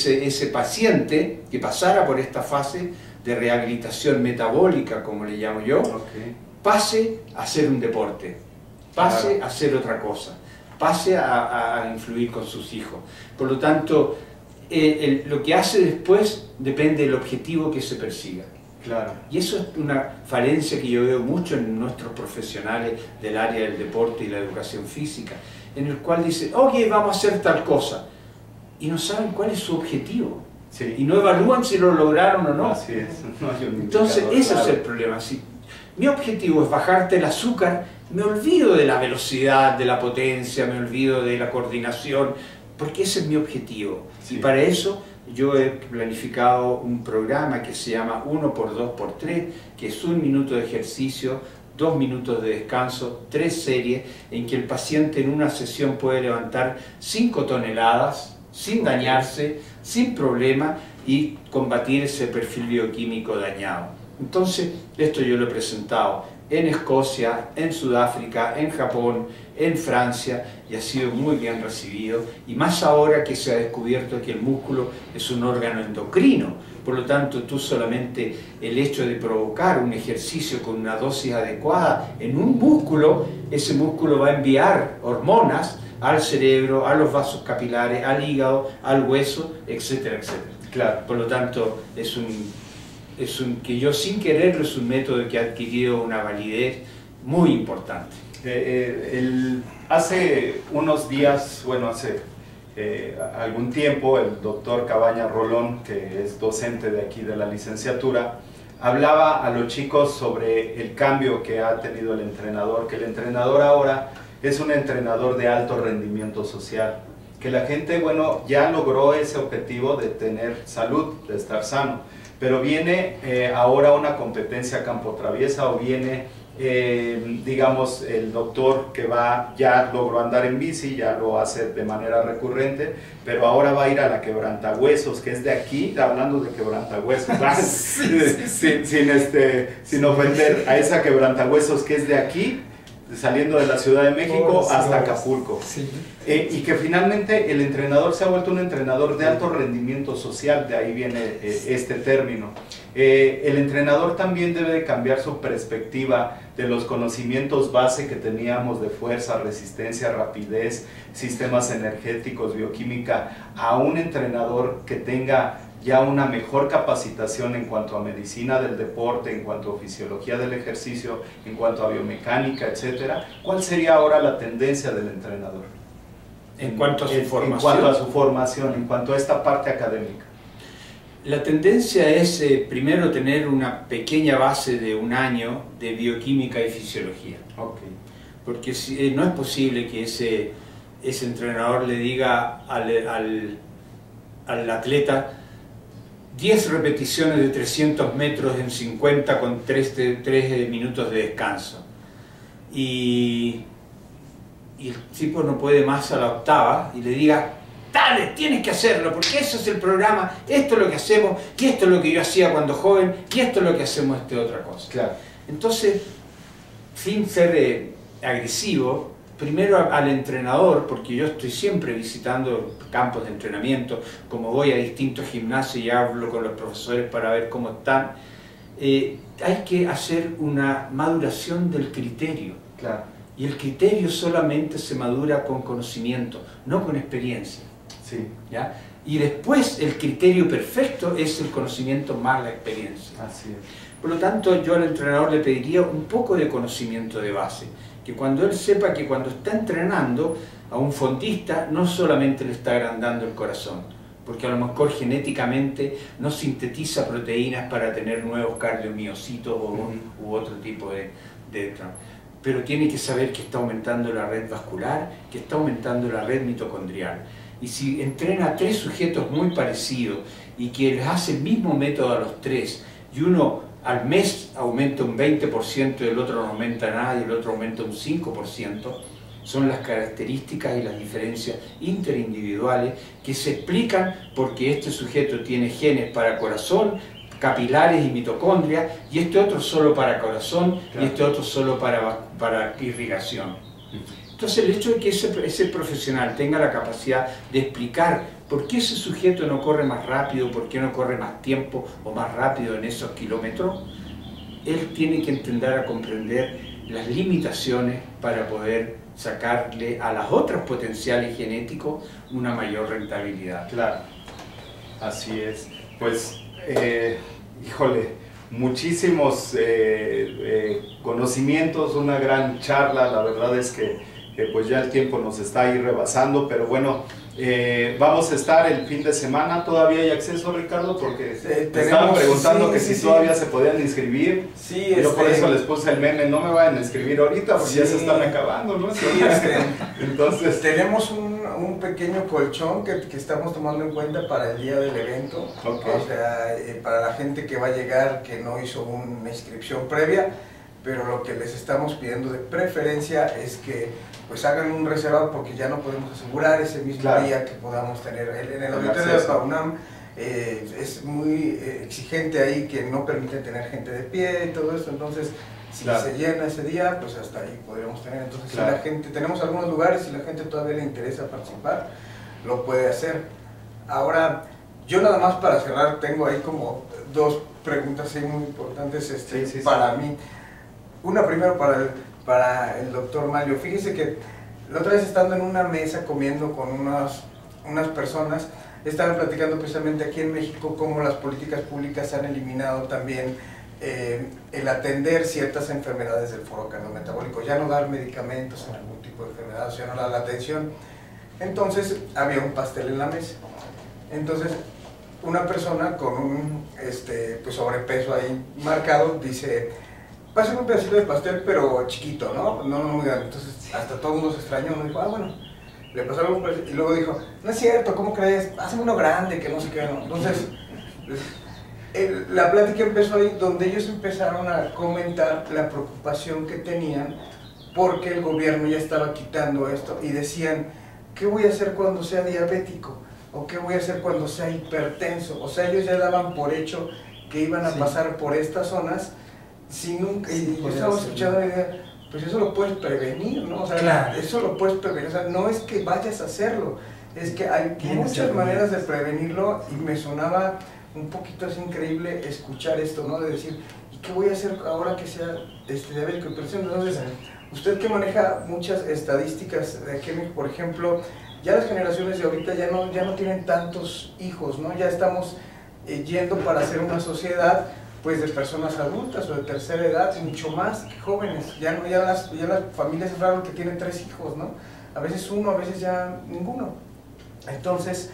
ese paciente que pasara por esta fase de rehabilitación metabólica, como le llamo yo, pase a hacer un deporte, pase a hacer otra cosa, pase a influir con sus hijos. Por lo tanto, lo que hace después depende del objetivo que se persiga. Claro. Y eso es una falencia que yo veo mucho en nuestros profesionales del área del deporte y la educación física, en el cual dicen, ok, vamos a hacer tal cosa, y no saben cuál es su objetivo, y no evalúan si lo lograron o no. Así es. No hay un Entonces, ese es el problema. Si mi objetivo es bajarte el azúcar, me olvido de la velocidad, de la potencia, me olvido de la coordinación, porque ese es mi objetivo. Y para eso yo he planificado un programa que se llama 1x2x3, que es 1 minuto de ejercicio, 2 minutos de descanso, 3 series, en que el paciente en una sesión puede levantar 5 toneladas sin dañarse, sin problema, y combatir ese perfil bioquímico dañado. Entonces, esto yo lo he presentado en Escocia, en Sudáfrica, en Japón, en Francia, y ha sido muy bien recibido, y más ahora que se ha descubierto que el músculo es un órgano endocrino. Por lo tanto, tú solamente el hecho de provocar un ejercicio con una dosis adecuada en un músculo, ese músculo va a enviar hormonas al cerebro, a los vasos capilares, al hígado, al hueso, etcétera, etcétera. Claro. Por lo tanto, que yo sin quererlo es un método que ha adquirido una validez muy importante. Hace unos días, bueno, hace algún tiempo, el doctor Cabañas Rolón, que es docente de aquí de la licenciatura, hablaba a los chicos sobre el cambio que ha tenido el entrenador, que el entrenador ahora es un entrenador de alto rendimiento social, que la gente, bueno, ya logró ese objetivo de tener salud, de estar sano, pero viene ahora una competencia campo traviesa, o viene digamos, el doctor que ya logró andar en bici, ya lo hace de manera recurrente, pero ahora va a ir a la quebrantahuesos, que es de aquí, hablando de quebrantahuesos, sin ofender, a esa quebrantahuesos que es de aquí, saliendo de la Ciudad de México hasta Acapulco. Y que finalmente el entrenador se ha vuelto un entrenador de alto rendimiento social, de ahí viene este término. El entrenador también debe de cambiar su perspectiva de los conocimientos base que teníamos de fuerza, resistencia, rapidez, sistemas energéticos, bioquímica, a un entrenador que tenga ya una mejor capacitación en cuanto a medicina del deporte, en cuanto a fisiología del ejercicio, en cuanto a biomecánica, etcétera. ¿Cuál sería ahora la tendencia del entrenador? En cuanto a su formación. En cuanto a su formación, en cuanto a esta parte académica. La tendencia es primero tener una pequeña base de 1 año de bioquímica y fisiología. Porque no es posible que ese entrenador le diga al atleta 10 repeticiones de 300 metros en 50 con 3 minutos de descanso. Y el tipo no puede más a la octava y le diga, dale, tienes que hacerlo, porque eso es el programa, esto es lo que hacemos, y esto es lo que yo hacía cuando joven, y esto es lo que hacemos, otra cosa. Claro. Entonces, sin ser agresivo, primero al entrenador, porque yo estoy siempre visitando campos de entrenamiento, como voy a distintos gimnasios y hablo con los profesores para ver cómo están, hay que hacer una maduración del criterio. Claro. Y el criterio solamente se madura con conocimiento, no con experiencia. ¿Ya? Y después el criterio perfecto es el conocimiento más la experiencia. Así es. Por lo tanto, yo al entrenador le pediría un poco de conocimiento de base, que cuando él sepa que cuando está entrenando a un fondista no solamente le está agrandando el corazón, porque a lo mejor genéticamente no sintetiza proteínas para tener nuevos cardiomiocitos u otro tipo de pero tiene que saber que está aumentando la red vascular, que está aumentando la red mitocondrial. Y si entrena a 3 sujetos muy parecidos y que les hace el mismo método a los 3, y uno al mes aumenta un 20% y el otro no aumenta nada y el otro aumenta un 5%, son las características y las diferencias interindividuales que se explican porque este sujeto tiene genes para corazón, capilares y mitocondria, y este otro solo para corazón, y este otro solo para irrigación. Entonces el hecho de que ese profesional tenga la capacidad de explicar ¿por qué ese sujeto no corre más rápido? ¿Por qué no corre más tiempo o más rápido en esos kilómetros? Él tiene que entender a comprender las limitaciones para poder sacarle a las otras potenciales genéticos una mayor rentabilidad. Claro, así es. Pues, híjole, muchísimos conocimientos, una gran charla. La verdad es que pues ya el tiempo nos está ahí rebasando, pero bueno, vamos a estar el fin de semana. ¿Todavía hay acceso, Ricardo? Porque te estaban preguntando que si todavía se podían inscribir. Sí, yo por eso les puse el meme, no me vayan a inscribir ahorita porque ya se están acabando, ¿no? Sí, entonces tenemos un pequeño colchón que estamos tomando en cuenta para el día del evento. Okay. O sea, para la gente que va a llegar, que no hizo una inscripción previa, pero lo que les estamos pidiendo de preferencia es que pues hagan un reservado, porque ya no podemos asegurar ese mismo día que podamos tener. En el auditorio de la UNAM es muy exigente ahí, que no permite tener gente de pie y todo eso. Entonces si se llena ese día, pues hasta ahí podríamos tener. Entonces si la gente, tenemos algunos lugares, si la gente todavía le interesa participar, lo puede hacer. Ahora, yo nada más para cerrar tengo ahí como dos preguntas muy importantes para mí. Una primero para el doctor Mario. Fíjese que la otra vez, estando en una mesa comiendo con unas personas, estaban platicando precisamente aquí en México cómo las políticas públicas han eliminado también el atender ciertas enfermedades del foro cardiometabólico, ya no dar medicamentos en algún tipo de enfermedad, o sea, no dar la atención. Entonces había un pastel en la mesa. Entonces una persona con un pues sobrepeso ahí marcado dice: pásame un pedacito de pastel, pero chiquito, ¿no? No muy grande. Entonces hasta todo el mundo se extrañó, uno dijo: ah, bueno, le pasaron un pedacito, y luego dijo: no es cierto, ¿cómo crees? Hazme uno grande, que no sé qué, ¿no? Entonces la plática empezó ahí, donde ellos empezaron a comentar la preocupación que tenían porque el gobierno ya estaba quitando esto, y decían: ¿qué voy a hacer cuando sea diabético? ¿O qué voy a hacer cuando sea hipertenso? O sea, ellos ya daban por hecho que iban a pasar por estas zonas. Si nunca, y yo estaba escuchando la idea, pues eso lo puedes prevenir, ¿no? O sea, eso lo puedes prevenir, o sea, no es que vayas a hacerlo, es que hay muchas maneras de prevenirlo, y me sonaba un poquito así increíble escuchar esto, ¿no? De decir: ¿y qué voy a hacer ahora que sea diabético? Entonces, usted que maneja muchas estadísticas de aquí, por ejemplo, ya las generaciones de ahorita ya no tienen tantos hijos, ¿no? Ya estamos yendo para hacer una sociedad pues de personas adultas o de tercera edad, mucho más que jóvenes. Ya las familias es raro que tienen 3 hijos, ¿no? A veces uno, a veces ya ninguno. Entonces,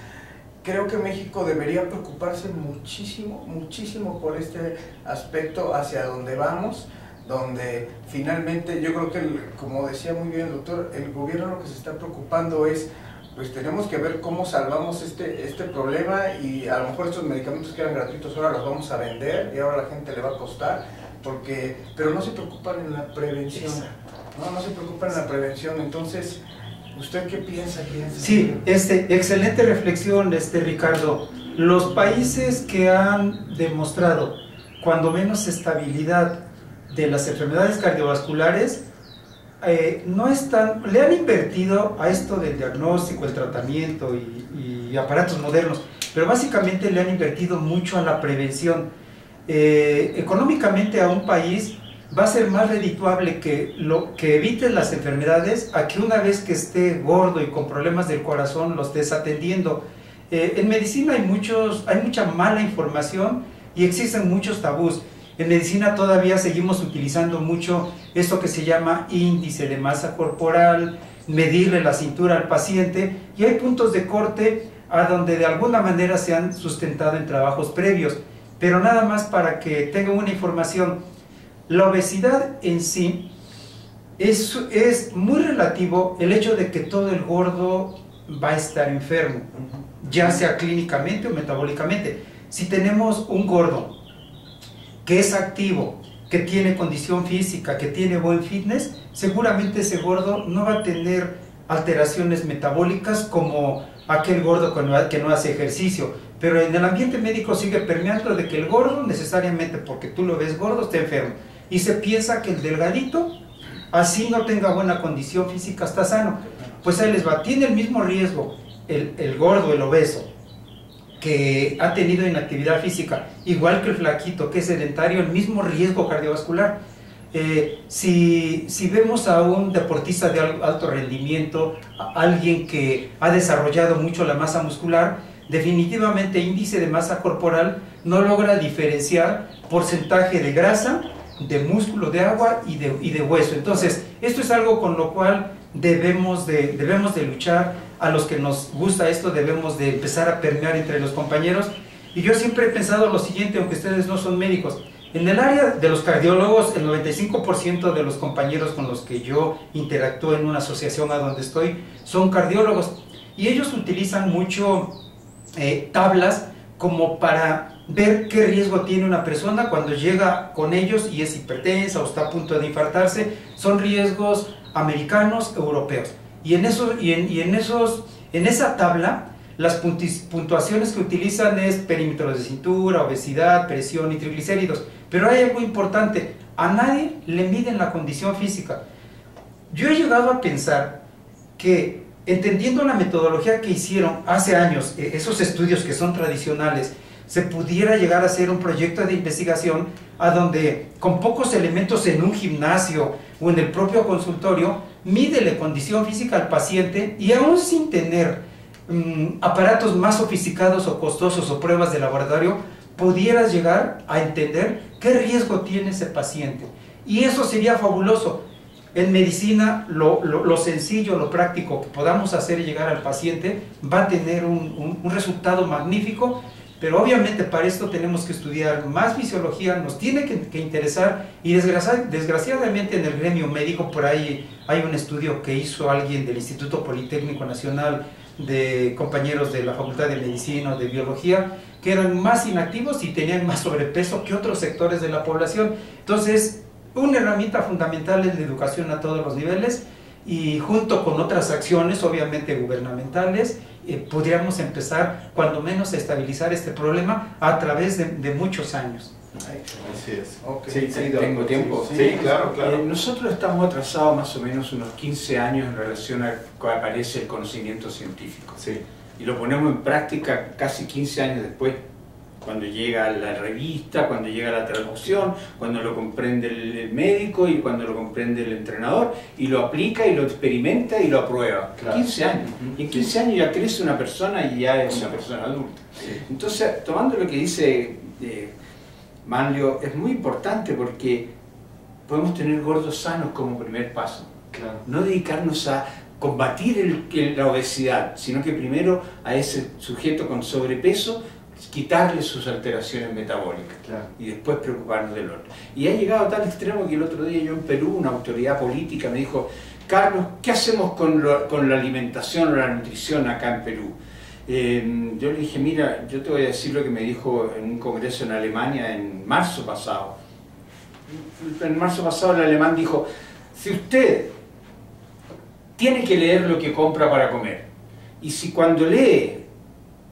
creo que México debería preocuparse muchísimo, muchísimo por este aspecto hacia donde vamos, donde finalmente yo creo que, como decía muy bien el doctor, el gobierno lo que se está preocupando es: pues tenemos que ver cómo salvamos este problema, y a lo mejor estos medicamentos que eran gratuitos ahora los vamos a vender y ahora a la gente le va a costar, pero no se preocupan en la prevención, no se preocupan en la prevención. Entonces, ¿usted qué piensa? Sí, excelente reflexión, Ricardo. Los países que han demostrado cuando menos estabilidad de las enfermedades cardiovasculares, le han invertido a esto del diagnóstico, el tratamiento y aparatos modernos, pero básicamente le han invertido mucho a la prevención. Económicamente a un país va a ser más redituable que evites las enfermedades a que una vez que esté gordo y con problemas del corazón lo estés atendiendo. En medicina hay mucha mala información y existen muchos tabús. En medicina todavía seguimos utilizando mucho esto que se llama índice de masa corporal, medirle la cintura al paciente, y hay puntos de corte a donde de alguna manera se han sustentado en trabajos previos. Pero nada más para que tengan una información, la obesidad en sí es muy relativo el hecho de que todo el gordo va a estar enfermo, ya sea clínicamente o metabólicamente. Si tenemos un gordo que es activo, que tiene condición física, que tiene buen fitness, seguramente ese gordo no va a tener alteraciones metabólicas como aquel gordo que no hace ejercicio. Pero en el ambiente médico sigue permeando de que el gordo necesariamente, porque tú lo ves gordo, está enfermo. Y se piensa que el delgadito, así no tenga buena condición física, está sano. Pues ahí les va, tiene el mismo riesgo el gordo, el obeso, que ha tenido inactividad física, igual que el flaquito, que es sedentario, el mismo riesgo cardiovascular. Si vemos a un deportista de alto rendimiento, a alguien que ha desarrollado mucho la masa muscular, definitivamente índice de masa corporal no logra diferenciar porcentaje de grasa, de músculo, de agua y de hueso. Entonces, esto es algo con lo cual debemos de luchar. A los que nos gusta esto debemos de empezar a permear entre los compañeros. Y yo siempre he pensado lo siguiente, aunque ustedes no son médicos, en el área de los cardiólogos, el 95% de los compañeros con los que yo interactúo en una asociación a donde estoy son cardiólogos, y ellos utilizan mucho tablas como para ver qué riesgo tiene una persona cuando llega con ellos y es hipertensa o está a punto de infartarse. Son riesgos americanos, europeos, y en esa tabla las puntuaciones que utilizan es perímetros de cintura, obesidad, presión y triglicéridos. Pero hay algo importante: a nadie le miden la condición física. Yo he llegado a pensar que, entendiendo la metodología que hicieron hace años, esos estudios que son tradicionales, se pudiera llegar a hacer un proyecto de investigación a donde, con pocos elementos en un gimnasio o en el propio consultorio, mide la condición física al paciente, y aún sin tener aparatos más sofisticados o costosos o pruebas de laboratorio, pudieras llegar a entender qué riesgo tiene ese paciente. Y eso sería fabuloso. En medicina, lo sencillo, lo práctico que podamos hacer llegar al paciente va a tener un resultado magnífico. Pero obviamente para esto tenemos que estudiar más fisiología, nos tiene que interesar, y desgraciadamente en el gremio médico por ahí hay un estudio que hizo alguien del Instituto Politécnico Nacional, de compañeros de la Facultad de Medicina o de Biología, que eran más inactivos y tenían más sobrepeso que otros sectores de la población. Entonces, una herramienta fundamental es la educación a todos los niveles, y junto con otras acciones, obviamente gubernamentales, podríamos empezar cuando menos a estabilizar este problema a través de muchos años. Así es. Okay. Sí, tengo tiempo. Sí, claro. Nosotros estamos atrasados más o menos unos 15 años en relación a cuando aparece el conocimiento científico. Sí. Y lo ponemos en práctica casi 15 años después, cuando llega la revista, cuando llega la traducción, cuando lo comprende el médico y cuando lo comprende el entrenador, y lo aplica y lo experimenta y lo aprueba. Claro. 15 años. Y en 15 años ya crece una persona y ya es una persona adulta. Sí. Entonces, tomando lo que dice Manlio, es muy importante, porque podemos tener gordos sanos como primer paso. Claro. No dedicarnos a combatir la obesidad, sino que primero a ese sujeto con sobrepeso quitarle sus alteraciones metabólicas, claro, y después preocuparnos del otro. Y ha llegado a tal extremo que el otro día yo en Perú, una autoridad política me dijo: Carlos, ¿qué hacemos con la alimentación o la nutrición acá en Perú? Yo le dije: mira, yo te voy a decir lo que me dijo en un congreso en Alemania en marzo pasado. En marzo pasado el alemán dijo: si usted tiene que leer lo que compra para comer, y si cuando lee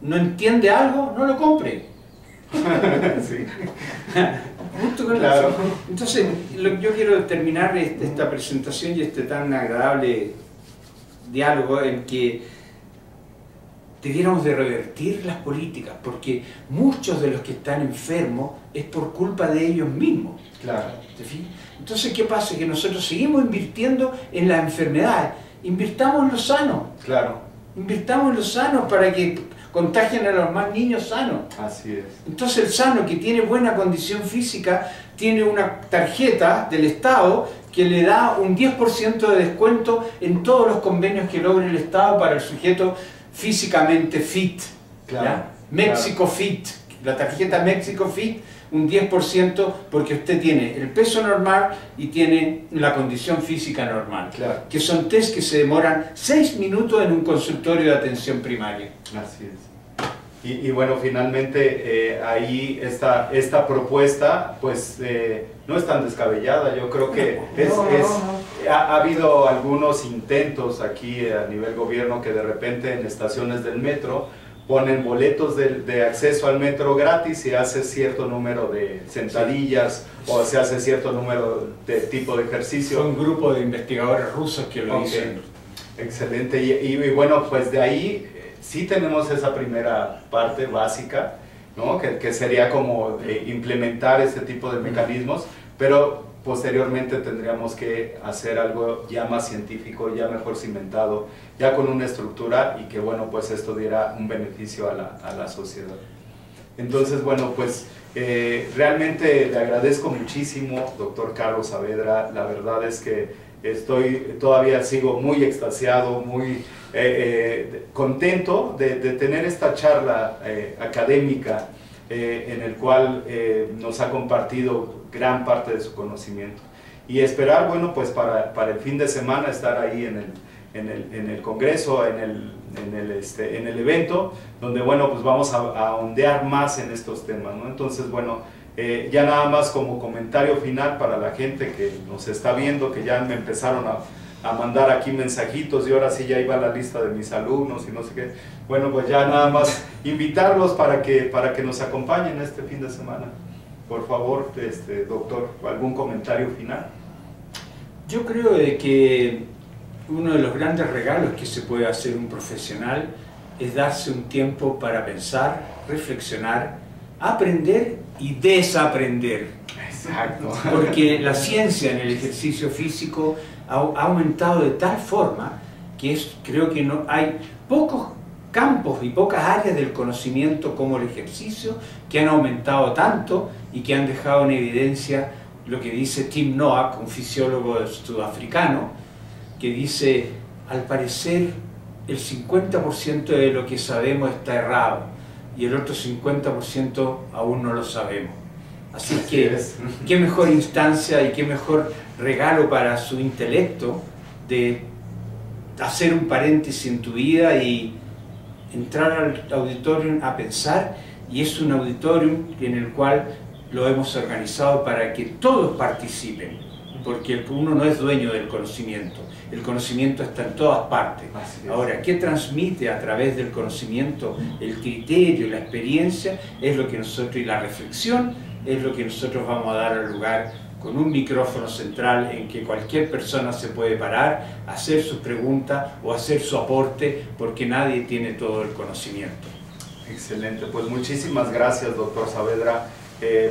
no entiende algo, no lo compre. Sí. Justo con claro. Eso. Entonces, yo quiero terminar esta presentación y este tan agradable diálogo en que debiéramos de revertir las políticas, porque muchos de los que están enfermos es por culpa de ellos mismos. Claro. Entonces, ¿qué pasa? Que nosotros seguimos invirtiendo en la enfermedad. Invirtamos en lo sano. Claro. Invirtamos en lo sano para que contagien a los más niños sanos. Así es. Entonces el sano que tiene buena condición física tiene una tarjeta del Estado que le da un 10% de descuento en todos los convenios que logre el Estado para el sujeto físicamente fit. Claro. México Fit, la tarjeta México Fit, un 10% porque usted tiene el peso normal y tiene la condición física normal. Claro. Que son test que se demoran 6 minutos en un consultorio de atención primaria. Así es. Y bueno, finalmente ahí esta propuesta pues no es tan descabellada. Yo creo que ha habido algunos intentos aquí a nivel gobierno que de repente en estaciones del metro ponen boletos de acceso al metro gratis y hace cierto número de sentadillas, sí, o se hace cierto número de tipo de ejercicio. Fue un grupo de investigadores rusos que lo hicieron. Excelente. Y bueno, pues de ahí sí tenemos esa primera parte básica, ¿no? Que sería como implementar este tipo de mecanismos, pero posteriormente tendríamos que hacer algo ya más científico, ya mejor cimentado, ya con una estructura y que bueno, pues esto diera un beneficio a la sociedad. Entonces, bueno, pues realmente le agradezco muchísimo, doctor Carlos Saavedra. La verdad es que todavía sigo muy extasiado, muy contento de tener esta charla académica en el cual nos ha compartido gran parte de su conocimiento. Y esperar, bueno, pues para el fin de semana estar ahí en el congreso, en el evento, donde bueno, pues vamos a ondear más en estos temas, ¿no? Entonces, bueno, ya nada más como comentario final para la gente que nos está viendo, que ya me empezaron a mandar aquí mensajitos y ahora sí ya iba la lista de mis alumnos y no sé qué. Bueno, pues ya nada más invitarlos para que nos acompañen este fin de semana. Por favor, doctor, ¿algún comentario final? Yo creo de que uno de los grandes regalos que se puede hacer un profesional es darse un tiempo para pensar, reflexionar, aprender y desaprender. Exacto. Porque la ciencia en el ejercicio físico ha aumentado de tal forma que creo que no hay pocos campos y pocas áreas del conocimiento como el ejercicio que han aumentado tanto y que han dejado en evidencia lo que dice Tim Noack, un fisiólogo sudafricano, que dice, al parecer el 50% de lo que sabemos está errado y el otro 50% aún no lo sabemos. Así que, qué mejor instancia y qué mejor regalo para su intelecto de hacer un paréntesis en tu vida y entrar al auditorium a pensar, y es un auditorium en el cual lo hemos organizado para que todos participen, porque uno no es dueño del conocimiento, el conocimiento está en todas partes. Ahora, ¿qué transmite a través del conocimiento el criterio, la experiencia? Es lo que nosotros, y la reflexión, es lo que nosotros vamos a dar al lugar con un micrófono central en que cualquier persona se puede parar, hacer sus preguntas o hacer su aporte, porque nadie tiene todo el conocimiento. Excelente, pues muchísimas gracias, doctor Saavedra.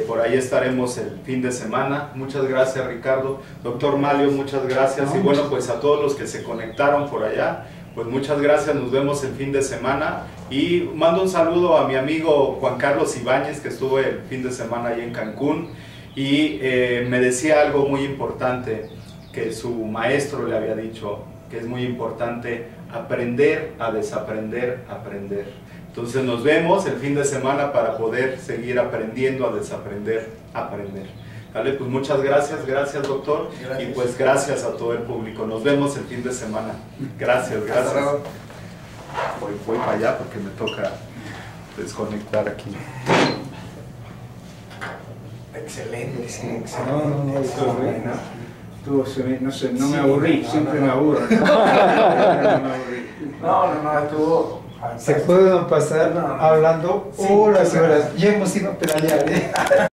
Por ahí estaremos el fin de semana. Muchas gracias, Ricardo. Doctor Malio, muchas gracias. Y bueno, pues a todos los que se conectaron por allá, pues muchas gracias. Nos vemos el fin de semana. Y mando un saludo a mi amigo Juan Carlos Ibáñez, que estuvo el fin de semana ahí en Cancún. Y me decía algo muy importante, que su maestro le había dicho, que es muy importante aprender a desaprender, aprender. Entonces nos vemos el fin de semana para poder seguir aprendiendo a desaprender, aprender. Vale, pues muchas gracias, gracias doctor, gracias. Y pues gracias a todo el público. Nos vemos el fin de semana. Gracias, gracias. Voy para allá porque me toca desconectar aquí. Excelente, excelente. No me aburrí, siempre me aburro. No, estuvo... Se pueden pasar hablando horas y horas. Ya hemos ido a pedalear, ¿eh?